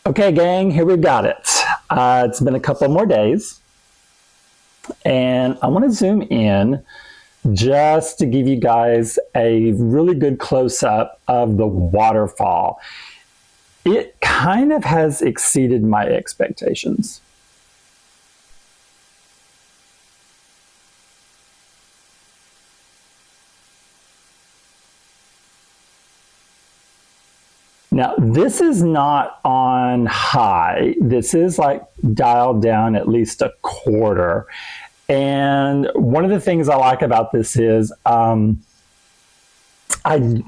Okay, gang, here we got it. It's been a couple more days, and I want to zoom in just to give you guys a really good close-up of the waterfall. It kind of has exceeded my expectations. Now, this is not on high. This is like dialed down at least a quarter. And one of the things I like about this is I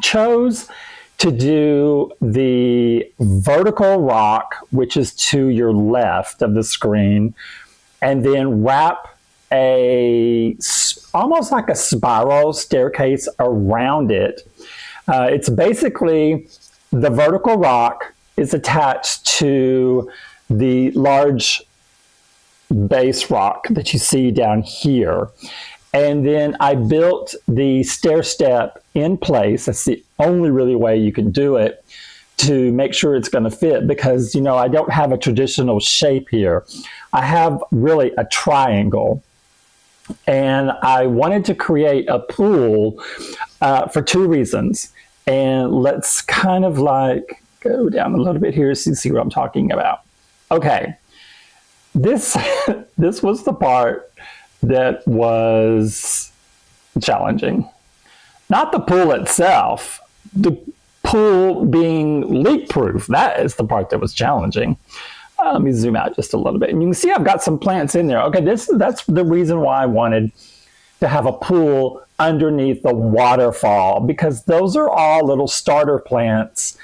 chose to do the vertical rock, which is to your left of the screen, and then wrap almost like a spiral staircase around it. It's basically the vertical rock is attached to the large base rock that you see down here. And then I built the stair step in place. That's the only really way you can do it to make sure it's going to fit, because, you know, I don't have a traditional shape here. I have really a triangle. And I wanted to create a pool for two reasons. And let's kind of like go down a little bit here to see what I'm talking about. Okay, this was the part that was challenging. Not the pool itself, the pool being leak proof. That is the part that was challenging. Let me zoom out just a little bit. And you can see I've got some plants in there. Okay, that's the reason why I wanted to have a pool underneath the waterfall, because those are all little starter plants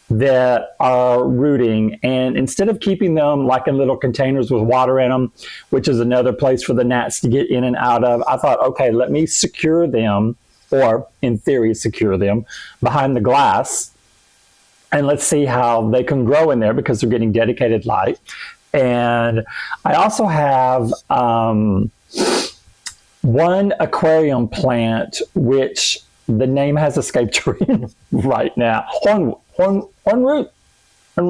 that are rooting. And instead of keeping them like in little containers with water in them, which is another place for the gnats to get in and out of, I thought, okay, let me secure them, or in theory, secure them behind the glass. And let's see how they can grow in there, because they're getting dedicated light. And I also have one aquarium plant, which the name has escaped me right now. Hornroot?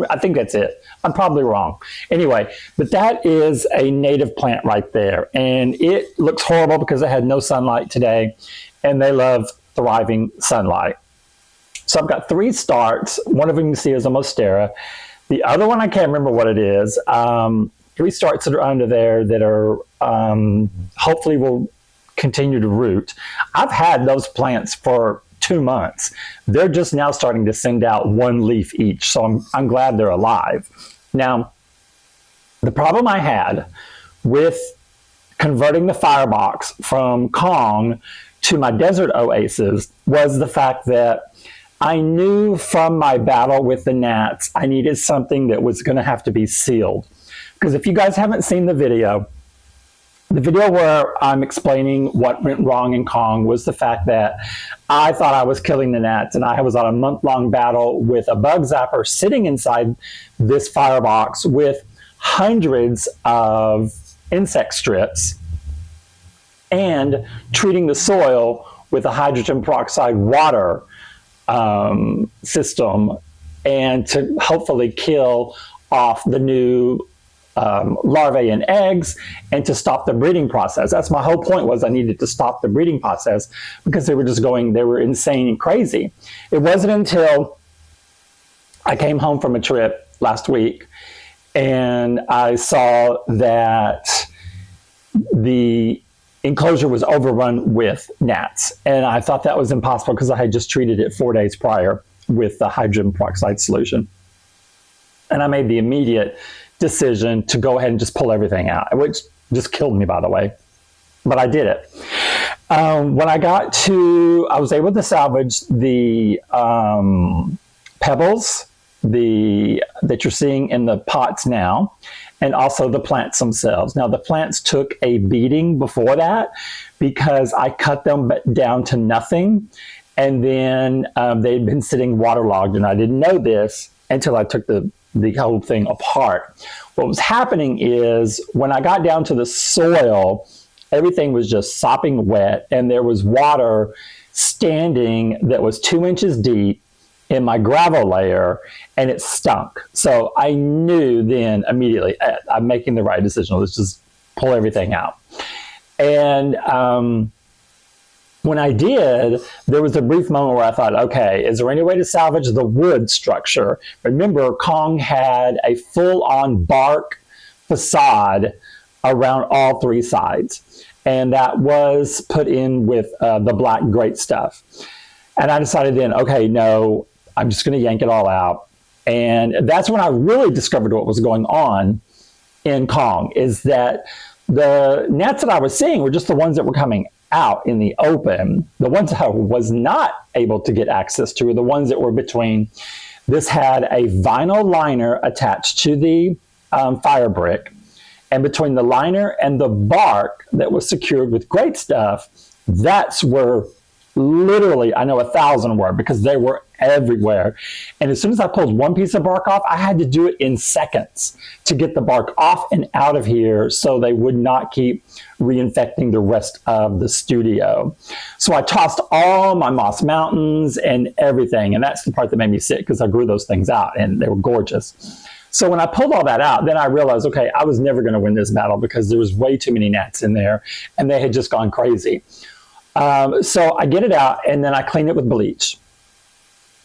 I think that's it. I'm probably wrong. Anyway, but that is a native plant right there. And it looks horrible because it had no sunlight today, and they love thriving sunlight. So I've got three starts. One of them you see is a monstera. The other one, I can't remember what it is. Three starts that are under there that are hopefully will continue to root. I've had those plants for 2 months. They're just now starting to send out one leaf each. So I'm glad they're alive. Now, the problem I had with converting the firebox from Kong to my desert oasis was the fact that I knew from my battle with the gnats, I needed something that was going to have to be sealed. Because if you guys haven't seen the video where I'm explaining what went wrong in Kong was the fact that I thought I was killing the gnats, and I was on a month-long battle with a bug zapper sitting inside this firebox with hundreds of insect strips and treating the soil with a hydrogen peroxide water system, and to hopefully kill off the new larvae and eggs, and to stop the breeding process. That's my whole point, was I needed to stop the breeding process, because they were insane and crazy. It wasn't until I came home from a trip last week and I saw that the enclosure was overrun with gnats. And I thought that was impossible because I had just treated it 4 days prior with the hydrogen peroxide solution. And I made the immediate decision to go ahead and just pull everything out, which just killed me, by the way. But I did it. When I was able to salvage the pebbles that you're seeing in the pots now, and also the plants themselves. Now, the plants took a beating before that because I cut them down to nothing, and then they'd been sitting waterlogged, and I didn't know this until I took the whole thing apart. What was happening is when I got down to the soil, everything was just sopping wet, and there was water standing that was 2 inches deep in my gravel layer, and it stunk. So I knew then immediately, I'm making the right decision. Let's just pull everything out. And when I did, there was a brief moment where I thought, okay, is there any way to salvage the wood structure? Remember, Kong had a full-on bark facade around all three sides, and that was put in with the black grate stuff. And I decided then, okay, no, I'm just going to yank it all out. And that's when I really discovered what was going on in Kong, is that the nets that I was seeing were just the ones that were coming out in the open. The ones I was not able to get access to were the ones that were between. This had a vinyl liner attached to the fire brick, and between the liner and the bark that was secured with grate stuff, that's where literally, I know 1,000 were, because they were everywhere. And as soon as I pulled one piece of bark off, I had to do it in seconds to get the bark off and out of here so they would not keep reinfecting the rest of the studio. So I tossed all my moss mountains and everything, and that's the part that made me sick, because I grew those things out and they were gorgeous. So when I pulled all that out, then I realized, okay, I was never going to win this battle, because there was way too many gnats in there and they had just gone crazy. So I get it out, and then I clean it with bleach.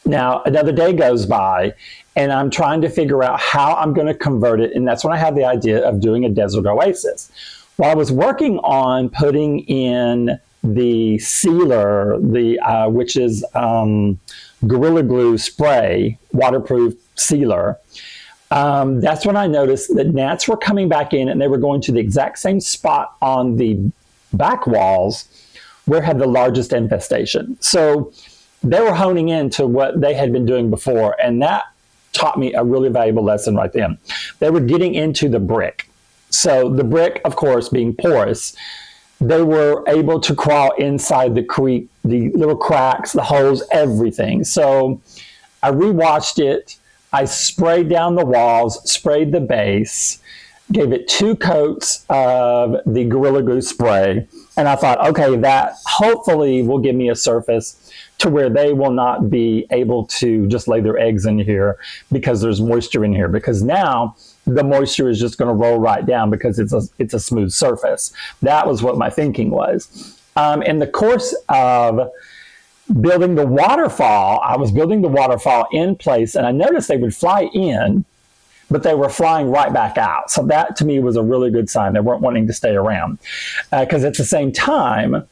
Now, another day goes by, and I'm trying to figure out how I'm going to convert it, and that's when I had the idea of doing a desert oasis. While I was working on putting in the sealer, which is Gorilla Glue spray, waterproof sealer, that's when I noticed that gnats were coming back in, and they were going to the exact same spot on the back walls where had the largest infestation. So they were honing into what they had been doing before, and that taught me a really valuable lesson right then. They were getting into the brick. So the brick, of course, being porous, they were able to crawl inside the creek, the little cracks, the holes, everything. So I rewatched it. I sprayed down the walls, sprayed the base, gave it 2 coats of the Gorilla Glue spray, and I thought, okay, that hopefully will give me a surface to where they will not be able to just lay their eggs in here because there's moisture in here. Because now the moisture is just going to roll right down because it's a smooth surface. That was what my thinking was. In the course of building the waterfall, I was building the waterfall in place, and I noticed they would fly in, but they were flying right back out. So that to me was a really good sign. They weren't wanting to stay around. Because at the same time,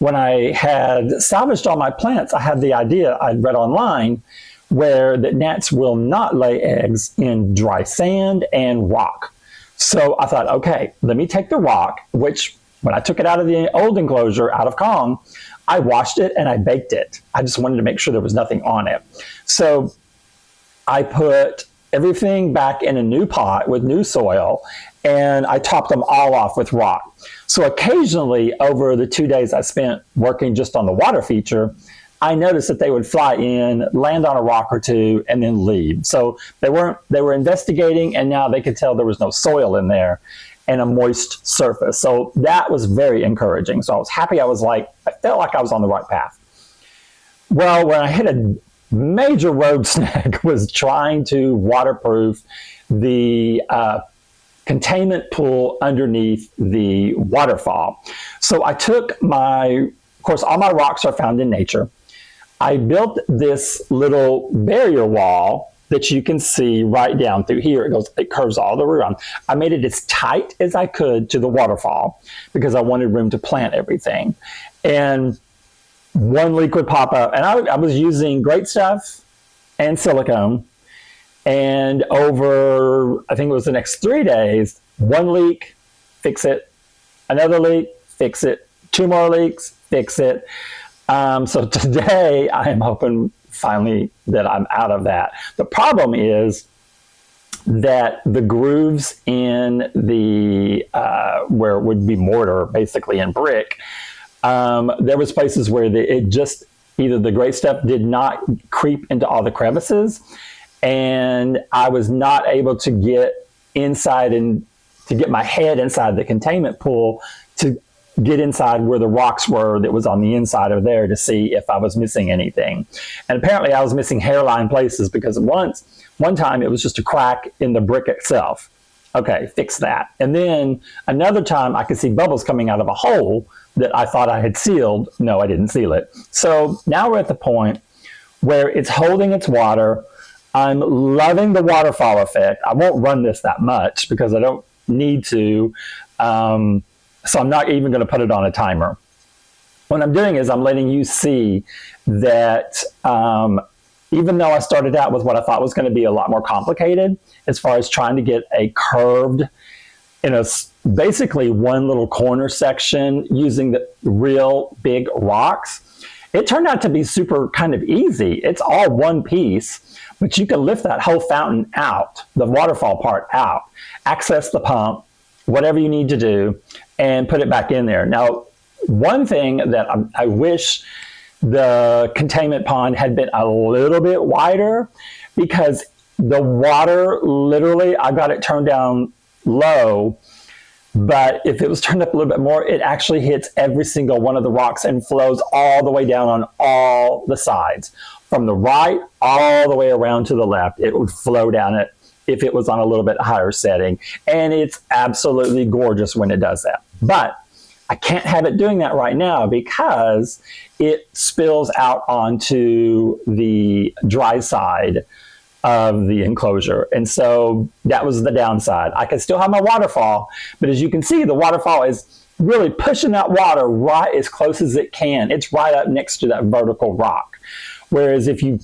when I had salvaged all my plants, I had the idea I'd read online where the gnats will not lay eggs in dry sand and rock. So I thought, okay, let me take the rock, which when I took it out of the old enclosure, out of Kong, I washed it and I baked it. I just wanted to make sure there was nothing on it. So I put everything back in a new pot with new soil, and I topped them all off with rock. So occasionally, over the 2 days I spent working just on the water feature, I noticed that they would fly in, land on a rock or two, and then leave. So they were investigating, and now they could tell there was no soil in there and a moist surface. So that was very encouraging. So I was happy. I felt like I was on the right path. Well, when I hit a major road snag was trying to waterproof the containment pool underneath the waterfall. So I took of course, all my rocks are found in nature. I built this little barrier wall that you can see right down through here. It curves all the way around. I made it as tight as I could to the waterfall because I wanted room to plant everything. And one leak would pop up, and I was using great stuff and silicone, and over, I think it was the next 3 days, one leak, fix it, another leak, fix it, 2 more leaks, fix it. So today I am hoping finally that I'm out of that. The problem is that the grooves in the where it would be mortar, basically, and brick, there was places where either the great stuff did not creep into all the crevices, and I was not able to get inside and to get my head inside the containment pool to get inside where the rocks were that was on the inside of there to see if I was missing anything. And apparently I was missing hairline places because one time it was just a crack in the brick itself. Okay, fix that. And then another time I could see bubbles coming out of a hole that I thought I had sealed. No, I didn't seal it. So now we're at the point where it's holding its water. I'm loving the waterfall effect. I won't run this that much because I don't need to. So I'm not even going to put it on a timer. What I'm doing is I'm letting you see that even though I started out with what I thought was going to be a lot more complicated as far as trying to get a curved, basically one little corner section using the real big rocks, it turned out to be super kind of easy. It's all one piece, but you can lift that whole fountain out, the waterfall part out, access the pump, whatever you need to do, and put it back in there. Now, one thing that I wish the containment pond had been a little bit wider, because the water, literally, I got it turned down low, but if it was turned up a little bit more, it actually hits every single one of the rocks and flows all the way down on all the sides. From the right all the way around to the left, it would flow down it if it was on a little bit higher setting. And it's absolutely gorgeous when it does that. But I can't have it doing that right now because it spills out onto the dry side of the enclosure. And so that was the downside. I can still have my waterfall, but as you can see, the waterfall is really pushing that water right as close as it can. It's right up next to that vertical rock. Whereas if you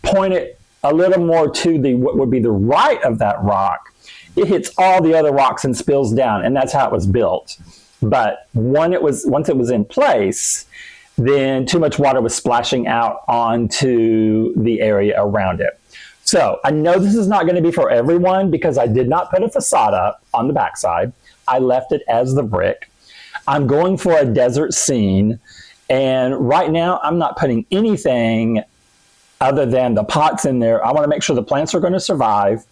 point it a little more to what would be the right of that rock, it hits all the other rocks and spills down, and that's how it was built. But once it was in place, then too much water was splashing out onto the area around it. So I know this is not going to be for everyone because I did not put a facade up on the backside. I left it as the brick. I'm going for a desert scene, and right now I'm not putting anything other than the pots in there. I want to make sure the plants are going to survive.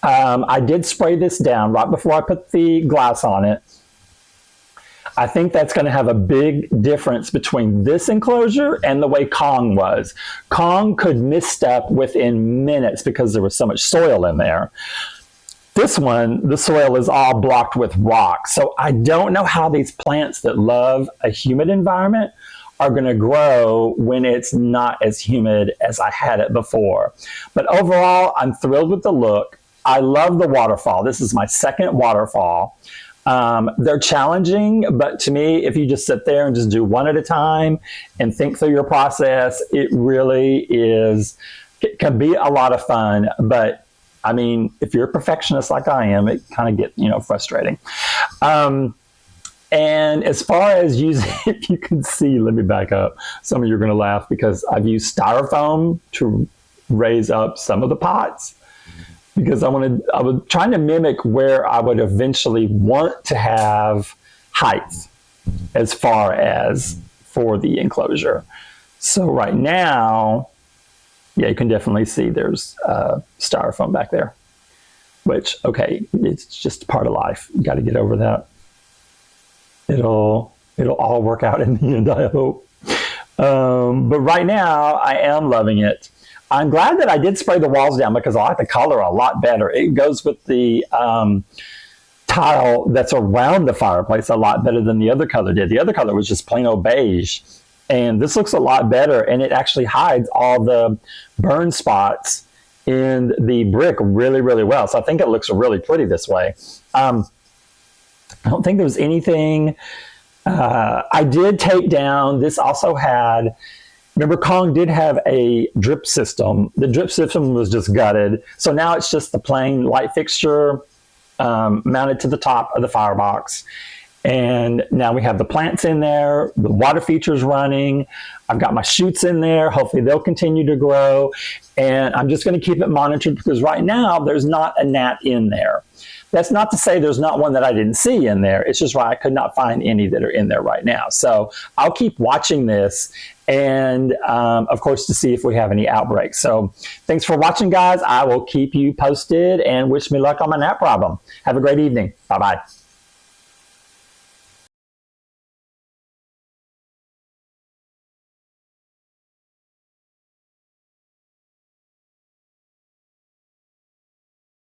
I did spray this down right before I put the glass on it. I think that's going to have a big difference between this enclosure and the way Kong was. Kong could misstep within minutes because there was so much soil in there. This one, the soil is all blocked with rock. So I don't know how these plants that love a humid environment are going to grow when it's not as humid as I had it before. But overall, I'm thrilled with the look. I love the waterfall. This is my second waterfall. They're challenging, but to me, if you just sit there and just do one at a time and think through your process, it really is, it can be a lot of fun. But I mean, if you're a perfectionist like I am, it kind of gets, frustrating. And as far as using, if you can see, let me back up. Some of you are going to laugh because I've used styrofoam to raise up some of the pots, because I was trying to mimic where I would eventually want to have height as far as for the enclosure. So right now, yeah, you can definitely see there's styrofoam back there, which, okay, it's just part of life. You got to get over that. It'll all work out in the end, I hope. But right now, I am loving it. I'm glad that I did spray the walls down because I like the color a lot better. It goes with the tile that's around the fireplace a lot better than the other color did. The other color was just plain old beige. And this looks a lot better, and it actually hides all the burn spots in the brick really, really well. So I think it looks really pretty this way. I don't think there was anything. I did take down, this also had, remember Kong did have a drip system. The drip system was just gutted. So now it's just the plain light fixture mounted to the top of the firebox. And now we have the plants in there, the water feature's running. I've got my shoots in there. Hopefully they'll continue to grow. And I'm just going to keep it monitored because right now there's not a gnat in there. That's not to say there's not one that I didn't see in there. It's just I could not find any that are in there right now. So I'll keep watching this and, of course, to see if we have any outbreaks. So thanks for watching, guys. I will keep you posted and wish me luck on my gnat problem. Have a great evening. Bye-bye.